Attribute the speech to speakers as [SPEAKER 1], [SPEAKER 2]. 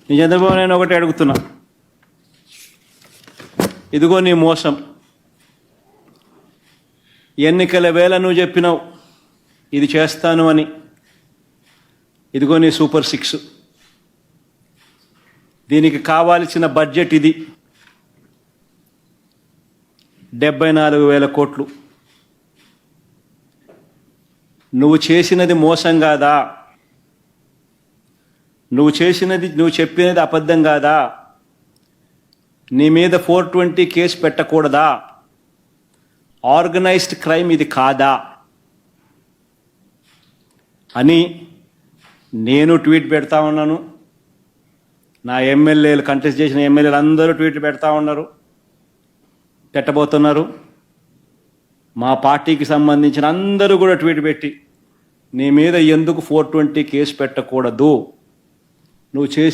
[SPEAKER 1] నేను చంద్రబాబు నేను ఒకటి అడుగుతున్నా, ఇదిగో నీ మోసం. ఎన్నికల వేళ నువ్వు చెప్పినావు ఇది చేస్తాను అని. ఇదిగో నీ సూపర్ 6. దీనికి కావాల్సిన బడ్జెట్ ఇది 74,000 కోట్లు. నువ్వు చేసినది మోసం కాదా? నువ్వు చెప్పినది అబద్ధం కాదా? నీ మీద 420 కేసు పెట్టకూడదా? ఆర్గనైజ్డ్ క్రైమ్ ఇది కాదా అని నేను ట్వీట్ పెడతా ఉన్నాను. నా ఎమ్మెల్యేలు, కంటెస్ట్ చేసిన ఎమ్మెల్యేలు అందరూ ట్వీట్ పెడతా ఉన్నారు, పెట్టబోతున్నారు. మా పార్టీకి సంబంధించిన అందరూ కూడా ట్వీట్ పెట్టి నీ మీద ఎందుకు 420 కేసు పెట్టకూడదు, నువ్వు